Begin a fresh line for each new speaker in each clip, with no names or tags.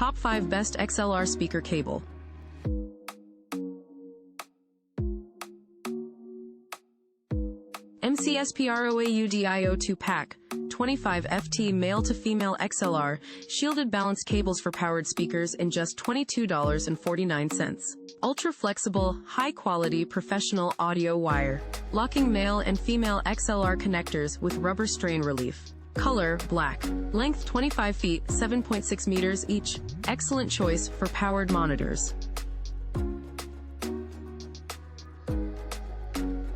Top 5 Best XLR Speaker Cable. MCSPROAUDIO 2-pack, 25 FT male to female XLR, shielded balanced cables for powered speakers in just $22.49. Ultra flexible, high quality professional audio wire. Locking male and female XLR connectors with rubber strain relief. Color, black. Length 25 feet, 7.6 meters each. Excellent choice for powered monitors.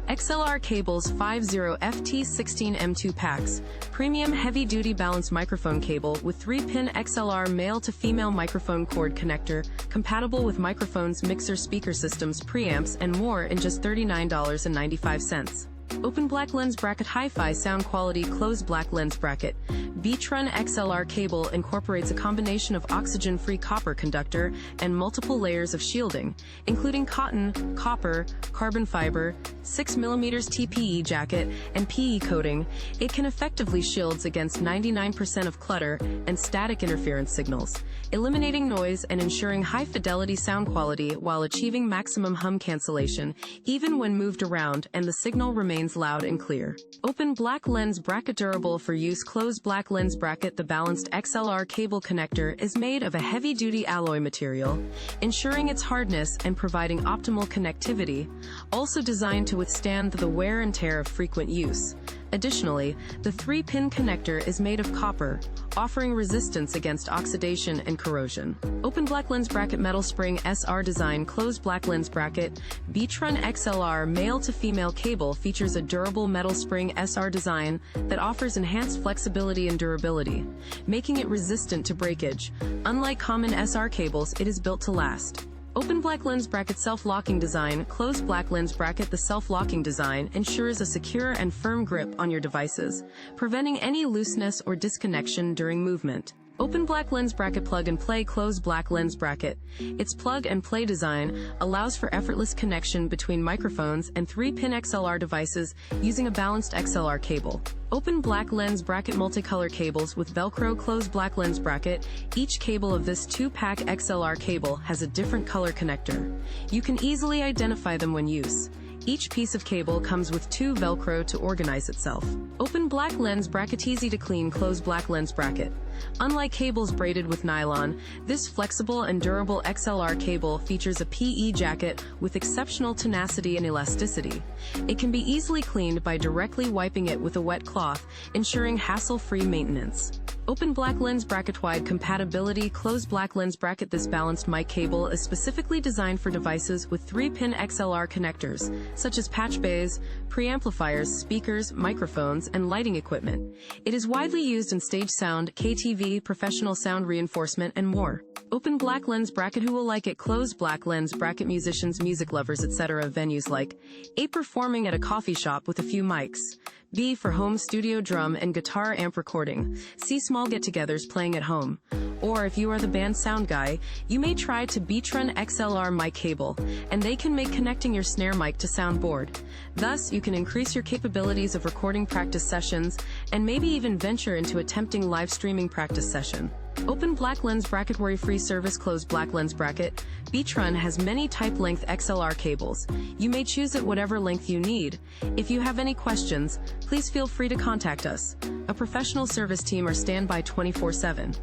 XLR cables 50FT16M2 packs. Premium heavy-duty balanced microphone cable with 3-pin XLR male-to-female microphone cord connector, compatible with microphones, mixer, speaker systems, preamps, and more in just $39.95. Open black lens bracket. Hi-Fi sound quality. Closed black lens bracket. B-Tron XLR cable incorporates a combination of oxygen-free copper conductor and multiple layers of shielding, including cotton, copper, carbon fiber, 6mm TPE jacket, and PE coating. It can effectively shields against 99% of clutter and static interference signals, eliminating noise and ensuring high-fidelity sound quality while achieving maximum hum cancellation, even when moved around and the signal remains loud and clear. Open black lens bracket. Durable for use. Closed black lens bracket. The balanced XLR cable connector is made of a heavy-duty alloy material, ensuring its hardness and providing optimal connectivity, also designed to withstand the wear and tear of frequent use. Additionally, the 3-pin connector is made of copper, offering resistance against oxidation and corrosion. Open black lens bracket. Metal spring SR design. Closed black lens bracket. B-Tron XLR male-to-female cable features a durable metal spring SR design that offers enhanced flexibility and durability, making it resistant to breakage. Unlike common SR cables, it is built to last. Open black lens bracket. Self-locking design. Closed black lens bracket. The self-locking design ensures a secure and firm grip on your devices, preventing any looseness or disconnection during movement. Open black lens bracket. Plug and play. Closed black lens bracket. Its plug and play design allows for effortless connection between microphones and 3-pin XLR devices using a balanced XLR cable. Open black lens bracket. Multicolor cables with Velcro. Closed black lens bracket. Each cable of this 2-pack XLR cable has a different color connector. You can easily identify them when used. Each piece of cable comes with 2 Velcro to organize itself. Open black lens bracket. Easy to clean. Closed black lens bracket. Unlike cables braided with nylon, this flexible and durable XLR cable features a PE jacket with exceptional tenacity and elasticity. It can be easily cleaned by directly wiping it with a wet cloth, ensuring hassle-free maintenance. Open black lens bracket. Wide compatibility. Closed black lens bracket. This balanced mic cable is specifically designed for devices with 3-pin XLR connectors, such as patch bays, preamplifiers, speakers, microphones, and lighting equipment. It is widely used in stage sound, KTV, professional sound reinforcement, and more. Open black lens bracket. Who will like it? Closed black lens bracket. Musicians, music lovers, etc. Venues like A. Performing at a coffee shop with a few mics. B. For home studio drum and guitar amp recording. C. Small get-togethers playing at home. Or if you are the band sound guy, you may try to B-Tron XLR mic cable, and they can make connecting your snare mic to soundboard. Thus, you can increase your capabilities of recording practice sessions, and maybe even venture into attempting live streaming practice session. Open black lens bracket. Worry-free service. Closed black lens bracket. B-Tron has many type-length XLR cables. You may choose at whatever length you need. If you have any questions, please feel free to contact us. A professional service team are standby 24/7.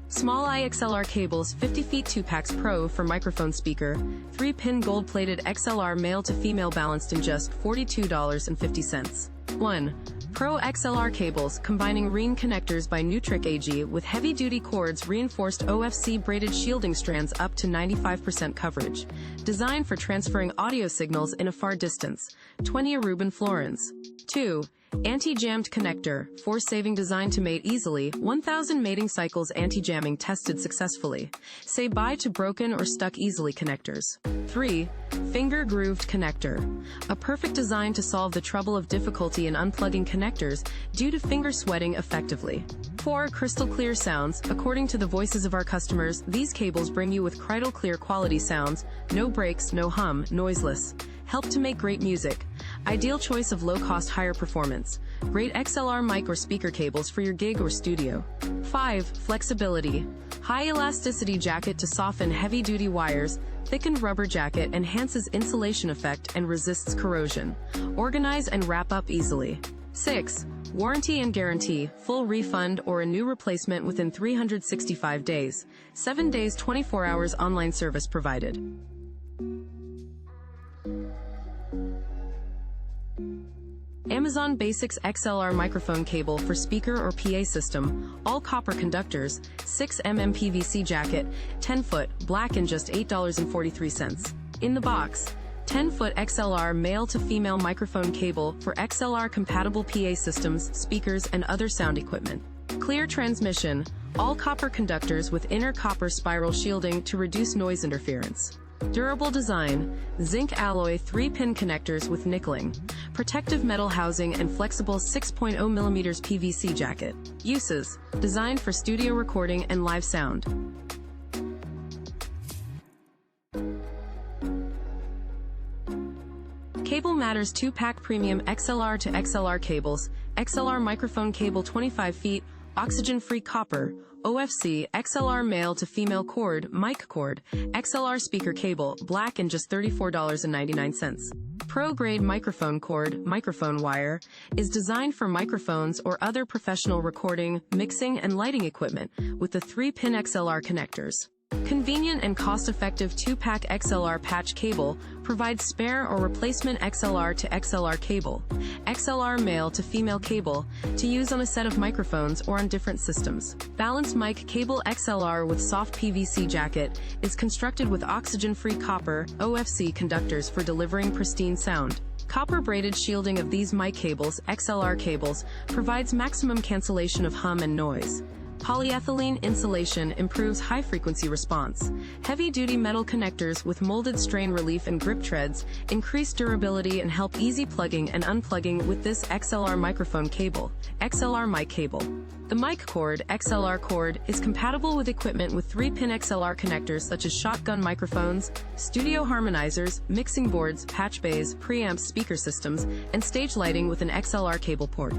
Small IXLR cables 50 feet 2 packs Pro for microphone speaker, 3-pin gold-plated XLR male-to-female balanced in just $42.50. 1. Pro XLR cables combining Reen connectors by Nutric AG with heavy-duty cords, reinforced OFC braided shielding strands up to 95% coverage. Designed for transferring audio signals in a far distance. 20 Reuben Florins. 2. Anti-jammed connector, force-saving, designed to mate easily, 1,000 mating cycles. Anti-jamming tested successfully. Say bye to broken or stuck easily connectors. 3. Finger-grooved connector. A perfect design to solve the trouble of difficulty in unplugging connectors due to finger sweating effectively. 4. Crystal clear sounds. According to the voices of our customers, these cables bring you with crystal clear quality sounds, no breaks, no hum, noiseless. Help to make great music. Ideal choice of low-cost, higher performance. Great XLR mic or speaker cables for your gig or studio. 5. Flexibility. High elasticity jacket to soften heavy-duty wires. Thickened rubber jacket enhances insulation effect and resists corrosion. Organize and wrap up easily. 6. Warranty and guarantee, full refund or a new replacement within 365 days. 7 days 24 hours online service provided. Amazon Basics XLR microphone cable for speaker or PA system, all copper conductors, 6mm PVC jacket, 10-foot, black and just $8.43. In the box, 10-foot XLR male to female microphone cable for XLR compatible PA systems, speakers, and other sound equipment. Clear transmission, all copper conductors with inner copper spiral shielding to reduce noise interference. Durable design, zinc alloy 3-pin connectors with nickeling, protective metal housing and flexible 6.0mm PVC jacket. Uses, designed for studio recording and live sound. Cable Matters 2-pack premium XLR to XLR cables, XLR microphone cable 25 feet, oxygen-free copper, OFC, XLR male to female cord, mic cord, XLR speaker cable, black and just $34.99. Pro-grade microphone cord, microphone wire, is designed for microphones or other professional recording, mixing, and lighting equipment with the 3-pin XLR connectors. Convenient and cost-effective 2-pack XLR patch cable provides spare or replacement XLR to XLR cable, XLR male to female cable, to use on a set of microphones or on different systems. Balance mic cable XLR with soft PVC jacket is constructed with oxygen-free copper, OFC conductors for delivering pristine sound. Copper braided shielding of these mic cables, XLR cables, provides maximum cancellation of hum and noise. Polyethylene insulation improves high-frequency response. Heavy-duty metal connectors with molded strain relief and grip treads increase durability and help easy plugging and unplugging with this XLR microphone cable, XLR mic cable. The mic cord, XLR cord, is compatible with equipment with 3-pin XLR connectors such as shotgun microphones, studio harmonizers, mixing boards, patch bays, preamps, speaker systems, and stage lighting with an XLR cable port.